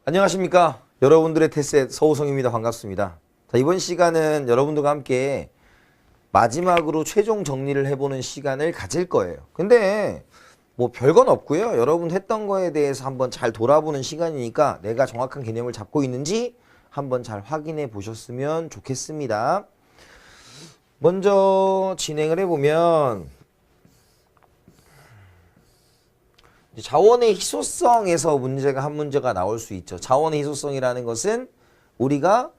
안녕하십니까. 여러분들의 테스트 서우성입니다. 반갑습니다. 자, 이번 시간은 여러분들과 함께 마지막으로 최종 정리를 해보는 시간을 가질 거예요. 근데 뭐 별건 없고요. 여러분 했던 거에 대해서 한번 잘 돌아보는 시간이니까 내가 정확한 개념을 잡고 있는지 한번 잘 확인해 보셨으면 좋겠습니다. 먼저 진행을 해보면 자원의 희소성에서 한 문제가 나올 수 있죠. 자원의 희소성이라는 것은 우리가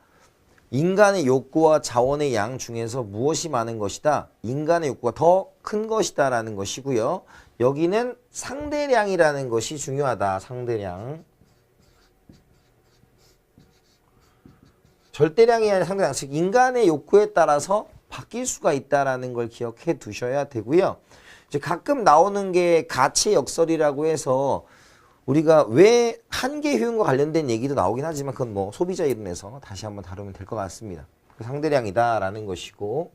인간의 욕구와 자원의 양 중에서 무엇이 많은 것이다. 인간의 욕구가 더 큰 것이다 라는 것이고요. 여기는 상대량이라는 것이 중요하다. 상대량. 절대량이 아니라 상대량. 즉 인간의 욕구에 따라서 바뀔 수가 있다는 걸 기억해 두셔야 되고요. 이제 가끔 나오는 게 가치 역설이라고 해서 우리가 왜 한계 효용과 관련된 얘기도 나오긴 하지만 그건 뭐 소비자 이론에서 다시 한번 다루면 될 것 같습니다. 상대량이다라는 것이고,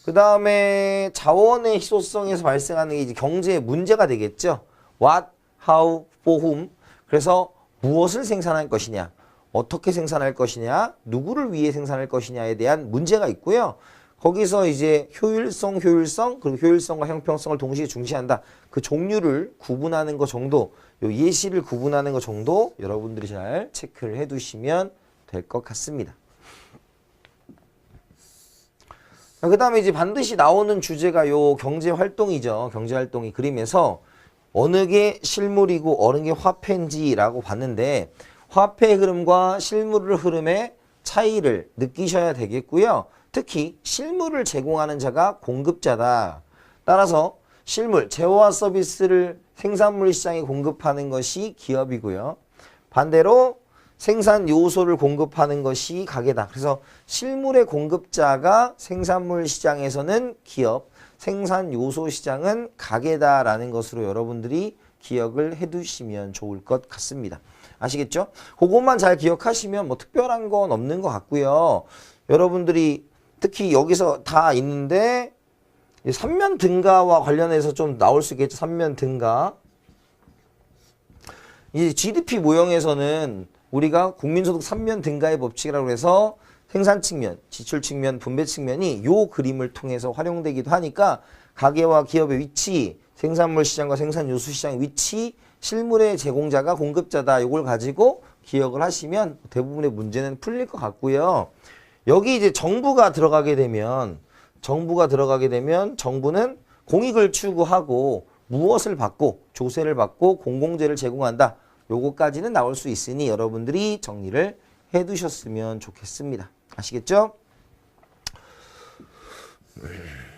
그 다음에 자원의 희소성에서 발생하는 게 이제 경제의 문제가 되겠죠. What, how, for whom. 그래서 무엇을 생산할 것이냐, 어떻게 생산할 것이냐, 누구를 위해 생산할 것이냐에 대한 문제가 있고요. 거기서 이제 효율성, 그리고 효율성과 형평성을 동시에 중시한다. 그 종류를 구분하는 것 정도, 요 예시를 구분하는 것 정도 여러분들이 잘 체크를 해두시면 될 것 같습니다. 그 다음에 이제 반드시 나오는 주제가 요 경제활동이죠. 경제활동이 그림에서 어느 게 실물이고 어느 게 화폐인지라고 봤는데 화폐의 흐름과 실물의 흐름의 차이를 느끼셔야 되겠고요. 특히 실물을 제공하는 자가 공급자다. 따라서 실물, 재화와 서비스를 생산물 시장에 공급하는 것이 기업이고요. 반대로 생산 요소를 공급하는 것이 가게다. 그래서 실물의 공급자가 생산물 시장에서는 기업, 생산 요소 시장은 가게다라는 것으로 여러분들이 기억을 해두시면 좋을 것 같습니다. 아시겠죠? 그것만 잘 기억하시면 뭐 특별한 건 없는 것 같고요. 여러분들이 특히 여기서 다 있는데 삼면 등가와 관련해서 좀 나올 수 있겠죠. 삼면 등가. 이 GDP 모형에서는 우리가 국민소득 삼면 등가의 법칙이라고 해서 생산 측면, 지출 측면, 분배 측면이 요 그림을 통해서 활용되기도 하니까 가게와 기업의 위치, 생산물 시장과 생산 요소 시장 위치, 실물의 제공자가 공급자다. 요걸 가지고 기억을 하시면 대부분의 문제는 풀릴 것 같고요. 여기 이제 정부가 들어가게 되면 정부는 공익을 추구하고 무엇을 받고 조세를 받고 공공재를 제공한다. 요거까지는 나올 수 있으니 여러분들이 정리를 해 두셨으면 좋겠습니다. 아시겠죠?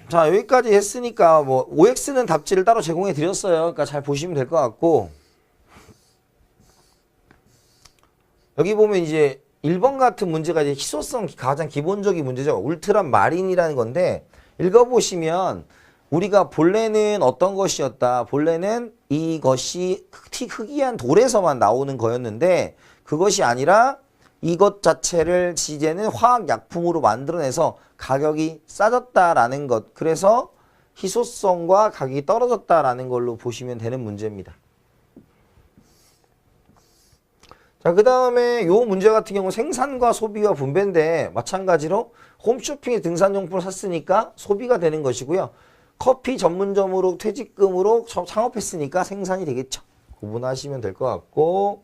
자, 여기까지 했으니까 뭐 OX는 답지를 따로 제공해 드렸어요. 그러니까 잘 보시면 될 것 같고, 여기 보면 이제 1번 같은 문제가 이제 희소성 가장 기본적인 문제죠. 울트라 마린이라는 건데 읽어보시면 우리가 본래는 어떤 것이었다. 본래는 이것이 희귀한 돌에서만 나오는 거였는데 그것이 아니라 이것 자체를 이제는 화학약품으로 만들어내서 가격이 싸졌다라는 것. 그래서 희소성과 가격이 떨어졌다라는 걸로 보시면 되는 문제입니다. 자, 그 다음에 요 문제 같은 경우 생산과 소비와 분배인데 마찬가지로 홈쇼핑에 등산용품을 샀으니까 소비가 되는 것이고요. 커피 전문점으로 퇴직금으로 창업했으니까 생산이 되겠죠. 구분하시면 될 것 같고,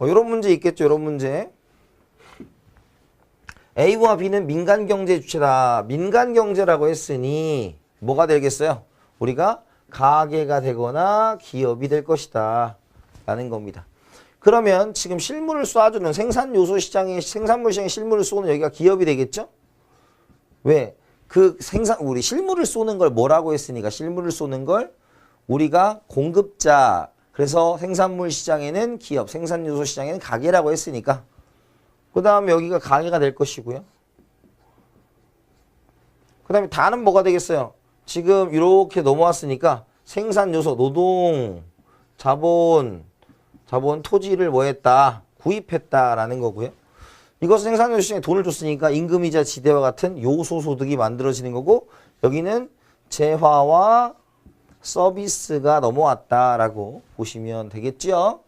이런 문제 있겠죠. 이런 문제. A와 B는 민간경제 주체다. 민간경제라고 했으니 뭐가 되겠어요? 우리가 가계가 되거나 기업이 될 것이다 라는 겁니다. 그러면 지금 실물을 쏴주는 생산요소 시장에 생산물 시장에 실물을 쏘는 여기가 기업이 되겠죠? 왜? 우리 실물을 쏘는 걸 뭐라고 했으니까 실물을 쏘는 걸 우리가 공급자, 그래서 생산물 시장에는 기업, 생산요소 시장에는 가계라고 했으니까 그 다음에 여기가 가계가 될 것이고요. 그 다음에 다는 뭐가 되겠어요? 지금 이렇게 넘어왔으니까 생산요소, 노동, 자본, 토지를 뭐 했다? 구입했다라는 거고요. 이것은 생산요소 시장에 돈을 줬으니까 임금이자 지대와 같은 요소소득이 만들어지는 거고, 여기는 재화와 서비스가 넘어왔다라고 보시면 되겠죠.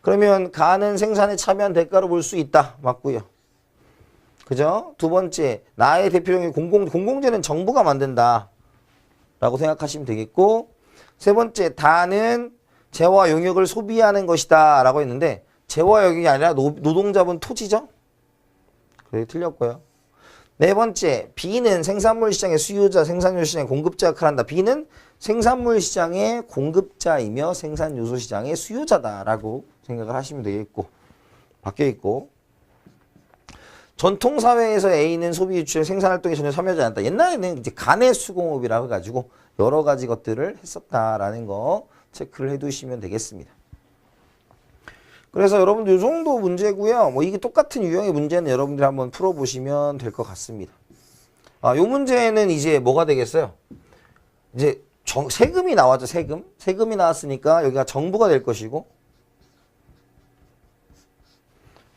그러면 가는 생산에 참여한 대가로 볼 수 있다. 맞고요. 그죠? 두 번째, 나의 대표적인 공공재는 정부가 만든다 라고 생각하시면 되겠고, 세 번째, 다는 재화 용역을 소비하는 것이다 라고 했는데, 재화 용역이 아니라 노동자분 토지죠? 그래 틀렸고요. 네 번째, B는 생산물 시장의 수요자, 생산요소 시장의 공급자 역할을 한다. B는 생산물 시장의 공급자이며 생산요소 시장의 수요자다라고 생각을 하시면 되겠고, 바뀌어 있고, 전통사회에서 A는 소비 유출 생산활동에 전혀 참여하지 않았다. 옛날에는 이제 간의 수공업이라고 해가지고 여러 가지 것들을 했었다라는 거 체크를 해두시면 되겠습니다. 그래서 여러분들 이 정도 문제고요. 뭐 이게 똑같은 유형의 문제는 여러분들이 한번 풀어보시면 될 것 같습니다. 요 문제는 이제 뭐가 되겠어요? 이제 세금이 나왔죠. 세금이 나왔으니까 여기가 정부가 될 것이고,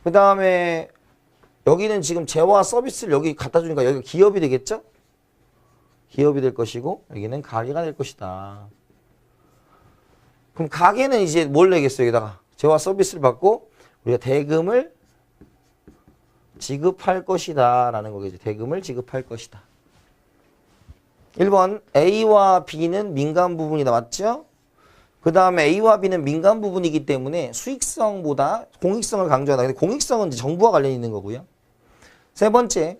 그 다음에 여기는 지금 재화 서비스를 여기 갖다 주니까 여기 기업이 되겠죠? 기업이 될 것이고, 여기는 가게가 될 것이다. 그럼 가게는 이제 뭘 내겠어요? 여기다가 재화 서비스를 받고 우리가 대금을 지급할 것이다 라는 거겠죠. 대금을 지급할 것이다. 1번 A와 B는 민간 부분이다. 맞죠? 그 다음에 A와 B는 민간 부분이기 때문에 수익성보다 공익성을 강조하다. 근데 공익성은 이제 정부와 관련이 있는 거고요. 세 번째,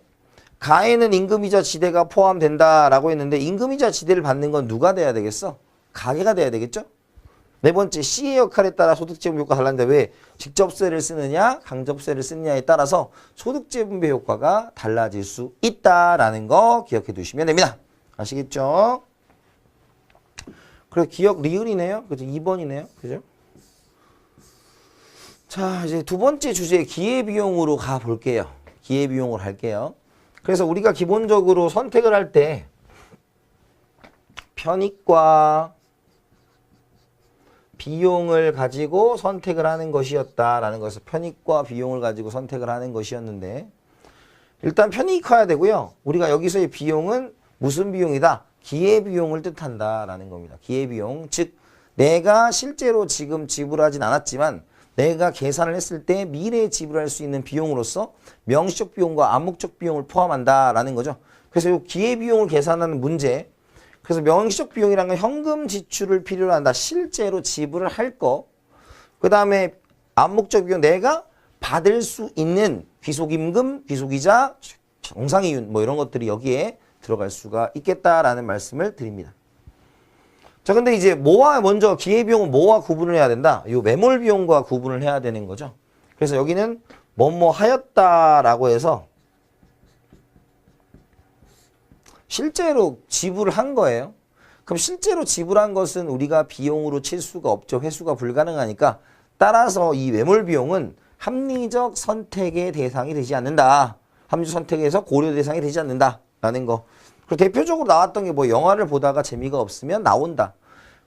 가에는 임금이자 지대가 포함된다라고 했는데 임금이자 지대를 받는 건 누가 돼야 되겠어? 가게가 돼야 되겠죠? 네 번째, C의 역할에 따라 소득재분배 효과가 달라는데 왜 직접세를 쓰느냐, 강접세를 쓰느냐에 따라서 소득재분배 효과가 달라질 수 있다라는 거 기억해 두시면 됩니다. 아시겠죠? 그래, 기억 리을이네요. 그죠? 2번이네요. 그죠? 자, 이제 두 번째 주제 기회비용으로 가 볼게요. 기회비용으로 할게요. 그래서 우리가 기본적으로 선택을 할 때 편익과 비용을 가지고 선택을 하는 것이었다라는 것을 편익과 비용을 가지고 선택을 하는 것이었는데, 일단 편익이 커야 되고요. 우리가 여기서의 비용은 무슨 비용이다? 기회비용을 뜻한다라는 겁니다. 기회비용, 즉 내가 실제로 지금 지불하진 않았지만 내가 계산을 했을 때 미래에 지불할 수 있는 비용으로서 명시적 비용과 암묵적 비용을 포함한다라는 거죠. 그래서 이 기회비용을 계산하는 문제, 그래서 명시적 비용이라는 건 현금 지출을 필요로 한다. 실제로 지불을 할 거. 그 다음에 암묵적 비용, 내가 받을 수 있는 귀속임금, 귀속이자, 정상이윤 뭐 이런 것들이 여기에 들어갈 수가 있겠다라는 말씀을 드립니다. 자, 근데 이제 뭐와 먼저 기회비용은 뭐와 구분을 해야 된다? 이 매몰비용과 구분을 해야 되는 거죠. 그래서 여기는 뭐뭐 하였다라고 해서 실제로 지불을 한 거예요. 그럼 실제로 지불한 것은 우리가 비용으로 칠 수가 없죠. 회수가 불가능하니까 따라서 이 매몰비용은 합리적 선택의 대상이 되지 않는다. 합리적 선택에서 고려 대상이 되지 않는다라는 거. 그리고 대표적으로 나왔던 게 뭐 영화를 보다가 재미가 없으면 나온다.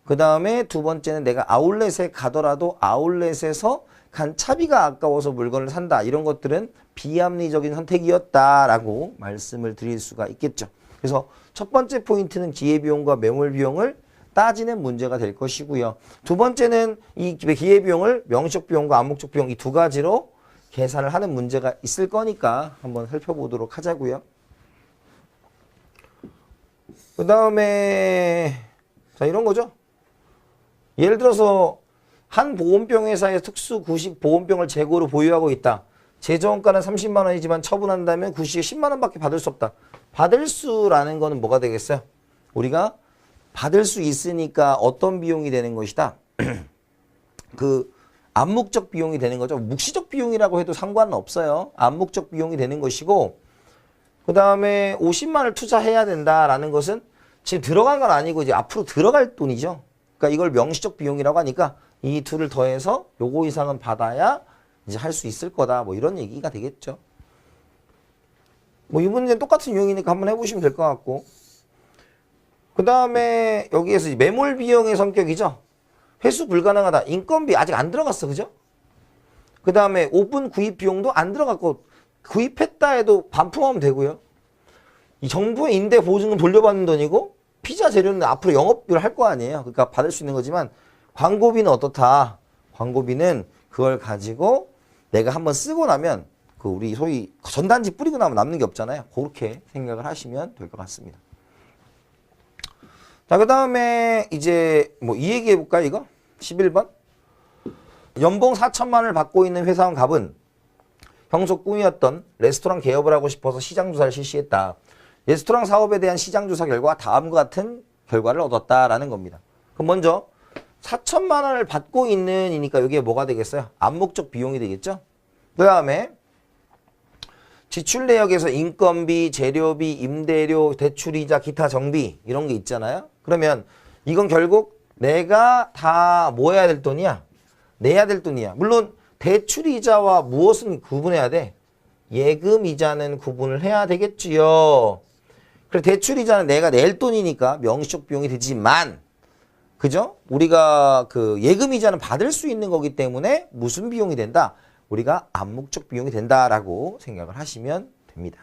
그 다음에 두 번째는 내가 아울렛에 가더라도 아울렛에서 간 차비가 아까워서 물건을 산다. 이런 것들은 비합리적인 선택이었다라고 말씀을 드릴 수가 있겠죠. 그래서 첫 번째 포인트는 기회비용과 매몰비용을 따지는 문제가 될 것이고요. 두 번째는 이 기회비용을 명시적 비용과 암묵적 비용 이 두 가지로 계산을 하는 문제가 있을 거니까 한번 살펴보도록 하자고요. 그 다음에 자 이런 거죠. 예를 들어서 한 보험병 회사의 특수 구식 보험병을 재고로 보유하고 있다. 제조원가는 30만 원이지만 처분한다면 구식에 10만 원밖에 받을 수 없다. 받을 수라는 거는 뭐가 되겠어요? 우리가 받을 수 있으니까 어떤 비용이 되는 것이다. 그 암묵적 비용이 되는 거죠. 묵시적 비용이라고 해도 상관은 없어요. 암묵적 비용이 되는 것이고, 그 다음에 50만 원을 투자해야 된다라는 것은 지금 들어간 건 아니고 이제 앞으로 들어갈 돈이죠. 그러니까 이걸 명시적 비용이라고 하니까 이 둘을 더해서 요거 이상은 받아야 이제 할 수 있을 거다. 뭐 이런 얘기가 되겠죠. 뭐 이 문제는 똑같은 유형이니까 한번 해보시면 될 것 같고, 그 다음에 여기에서 이제 매몰 비용의 성격이죠. 회수 불가능하다. 인건비 아직 안 들어갔어. 그죠? 그 다음에 오픈 구입 비용도 안 들어갔고 구입했다 해도 반품하면 되고요. 이 정부의 임대 보증금 돌려받는 돈이고 피자 재료는 앞으로 영업비를 할 거 아니에요. 그러니까 받을 수 있는 거지만 광고비는 어떻다? 광고비는 그걸 가지고 내가 한번 쓰고 나면 그 우리 소위 전단지 뿌리고 나면 남는 게 없잖아요. 그렇게 생각을 하시면 될 것 같습니다. 자, 그 다음에 이제 뭐 이 얘기 해볼까요, 이거? 11번. 연봉 4천만 원을 받고 있는 회사원 갑은 평소 꿈이었던 레스토랑 개업을 하고 싶어서 시장조사를 실시했다. 레스토랑 사업에 대한 시장조사 결과 다음과 같은 결과를 얻었다라는 겁니다. 그럼 먼저 4천만 원을 받고 있는이니까 이게 뭐가 되겠어요? 암묵적 비용이 되겠죠? 그 다음에 지출 내역에서 인건비, 재료비, 임대료, 대출이자, 기타 정비 이런 게 있잖아요. 그러면 이건 결국 내가 다 뭐 해야 될 돈이야? 내야 될 돈이야. 물론 대출이자와 무엇은 구분해야 돼? 예금이자는 구분을 해야 되겠지요. 그래 대출이자는 내가 낼 돈이니까 명시적 비용이 되지만 그죠? 우리가 그 예금이자는 받을 수 있는 거기 때문에 무슨 비용이 된다? 우리가 암묵적 비용이 된다라고 생각을 하시면 됩니다.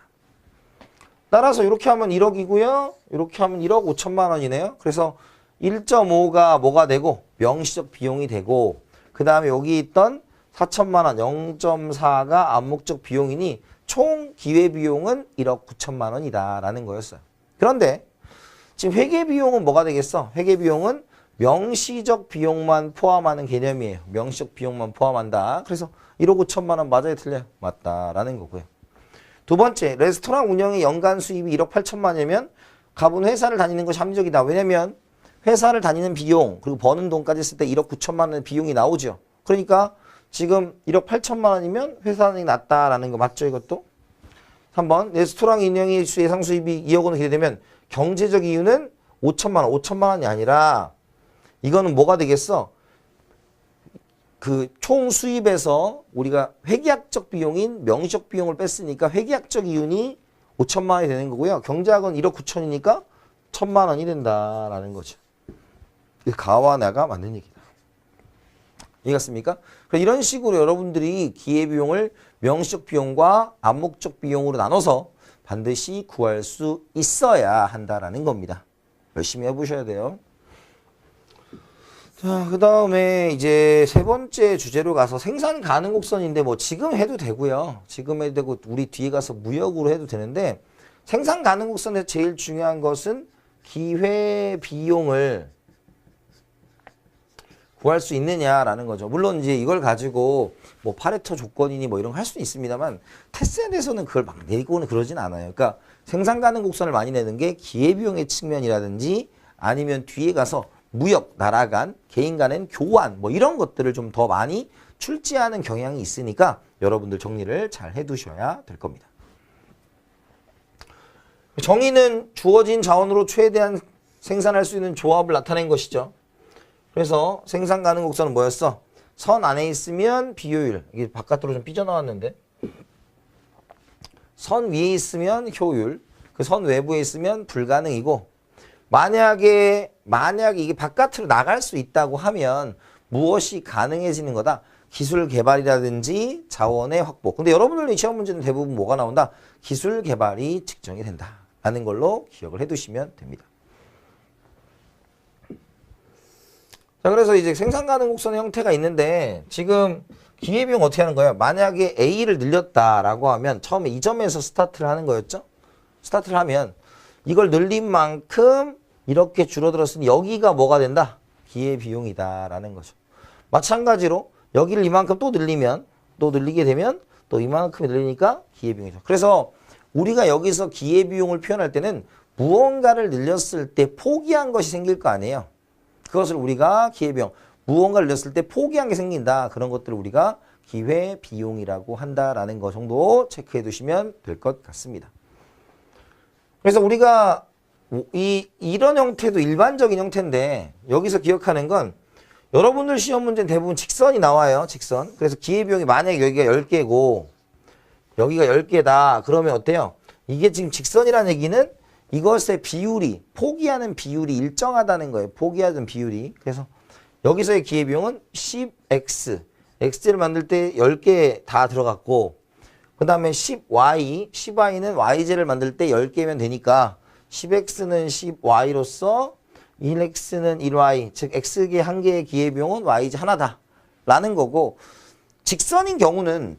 따라서 이렇게 하면 1억이고요. 이렇게 하면 1억 5천만 원이네요. 그래서 1.5가 뭐가 되고 명시적 비용이 되고 그 다음에 여기 있던 4천만 원 0.4가 암묵적 비용이니 총 기회비용은 1억 9천만 원이다 라는 거였어요. 그런데 지금 회계비용은 뭐가 되겠어? 회계비용은 명시적 비용만 포함하는 개념이에요. 명시적 비용만 포함한다. 그래서 1억 5천만 원 맞아요? 틀려요? 맞다라는 거고요. 두 번째, 레스토랑 운영의 연간 수입이 1억 8천만 원이면 갑은 회사를 다니는 것이 합리적이다. 왜냐면 회사를 다니는 비용 그리고 버는 돈까지 했을 때 1억 9천만 원의 비용이 나오죠. 그러니까 지금 1억 8천만 원이면 회사는 낫다라는 거 맞죠? 이것도? 3번, 레스토랑 운영의 예상 수입이 2억 원을 기대되면 경제적 이유는 5천만 원, 5천만 원이 아니라 이거는 뭐가 되겠어? 그 총 수입에서 우리가 회계학적 비용인 명시적 비용을 뺐으니까 회계학적 이윤이 5천만 원이 되는 거고요. 경제학은 1억 9천이니까 1천만 원이 된다라는 거죠. 가와 나가 맞는 얘기다. 이해갔습니까? 이런 식으로 여러분들이 기회비용을 명시적 비용과 암묵적 비용으로 나눠서 반드시 구할 수 있어야 한다라는 겁니다. 열심히 해보셔야 돼요. 자, 그 다음에 이제 세 번째 주제로 가서 생산 가능 곡선인데 뭐 지금 해도 되고요. 지금 해도 되고 우리 뒤에 가서 무역으로 해도 되는데 생산 가능 곡선에서 제일 중요한 것은 기회 비용을 구할 수 있느냐라는 거죠. 물론 이제 이걸 가지고 뭐 파레토 조건이니 뭐 이런 거 할 수는 있습니다만 테스트에서는 그걸 막 내고는 그러진 않아요. 그러니까 생산 가능 곡선을 많이 내는 게 기회 비용의 측면이라든지 아니면 뒤에 가서 무역, 나라 간, 개인 간의 교환 뭐 이런 것들을 좀 더 많이 출제하는 경향이 있으니까 여러분들 정리를 잘 해두셔야 될 겁니다. 정의는 주어진 자원으로 최대한 생산할 수 있는 조합을 나타낸 것이죠. 그래서 생산 가능 곡선은 뭐였어? 선 안에 있으면 비효율. 이게 바깥으로 좀 삐져나왔는데. 선 위에 있으면 효율. 그 선 외부에 있으면 불가능이고. 만약에 이게 바깥으로 나갈 수 있다고 하면 무엇이 가능해지는 거다? 기술 개발이라든지 자원의 확보. 근데 여러분들 시험 문제는 대부분 뭐가 나온다? 기술 개발이 측정이 된다. 라는 걸로 기억을 해두시면 됩니다. 자, 그래서 이제 생산 가능 곡선의 형태가 있는데 지금 기회비용 어떻게 하는 거예요? 만약에 A를 늘렸다라고 하면 처음에 이 점에서 스타트를 하는 거였죠? 스타트를 하면 이걸 늘린 만큼 이렇게 줄어들었으니 여기가 뭐가 된다? 기회비용이다 라는 거죠. 마찬가지로 여기를 이만큼 또 늘리면 또 늘리게 되면 또 이만큼 늘리니까 기회비용이죠. 그래서 우리가 여기서 기회비용을 표현할 때는 무언가를 늘렸을 때 포기한 것이 생길 거 아니에요. 그것을 우리가 기회비용, 무언가를 늘렸을 때 포기한 게 생긴다. 그런 것들을 우리가 기회비용이라고 한다라는 거 정도 체크해 두시면 될 것 같습니다. 그래서 우리가 이런 형태도 일반적인 형태인데 여기서 기억하는 건 여러분들 시험 문제는 대부분 직선이 나와요. 직선. 그래서 기회비용이 만약에 여기가 10개고 여기가 10개다. 그러면 어때요? 이게 지금 직선이라는 얘기는 이것의 비율이 포기하는 비율이 일정하다는 거예요. 포기하는 비율이. 그래서 여기서의 기회비용은 10x. x를 만들 때 10개 다 들어갔고 그 다음에 10y. 10y는 y제를 만들 때 10개면 되니까 10x는 10y로서 1x는 1y, 즉 x의 한 개의 기회비용은 y지 하나다 라는 거고, 직선인 경우는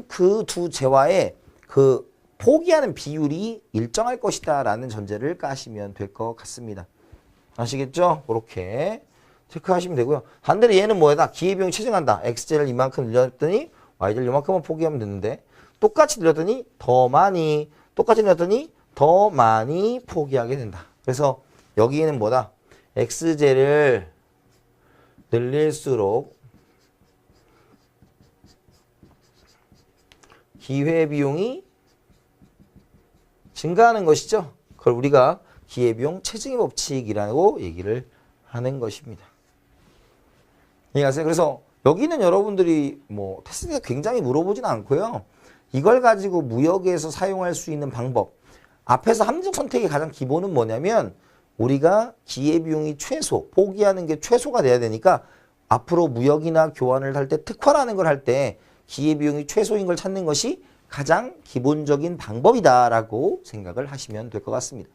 그 두 재화의 그 포기하는 비율이 일정할 것이다 라는 전제를 까시면 될 것 같습니다. 아시겠죠? 그렇게 체크하시면 되고요. 반대로 얘는 뭐다? 기회비용이 체증한다. x제를 이만큼 늘렸더니 y제를 이만큼만 포기하면 되는데, 똑같이 늘렸더니 더 많이, 똑같이 늘렸더니 더 많이 포기하게 된다. 그래서 여기에는 뭐다? x제를 늘릴수록 기회비용이 증가하는 것이죠. 그걸 우리가 기회비용 체증의 법칙이라고 얘기를 하는 것입니다. 이해가세요? 그래서 여기는 여러분들이 뭐 테스트가 굉장히 물어보진 않고요. 이걸 가지고 무역에서 사용할 수 있는 방법. 앞에서 함정 선택의 가장 기본은 뭐냐면 우리가 기회비용이 최소, 포기하는 게 최소가 돼야 되니까 앞으로 무역이나 교환을 할 때 특화라는 걸 할 때 기회비용이 최소인 걸 찾는 것이 가장 기본적인 방법이다라고 생각을 하시면 될 것 같습니다.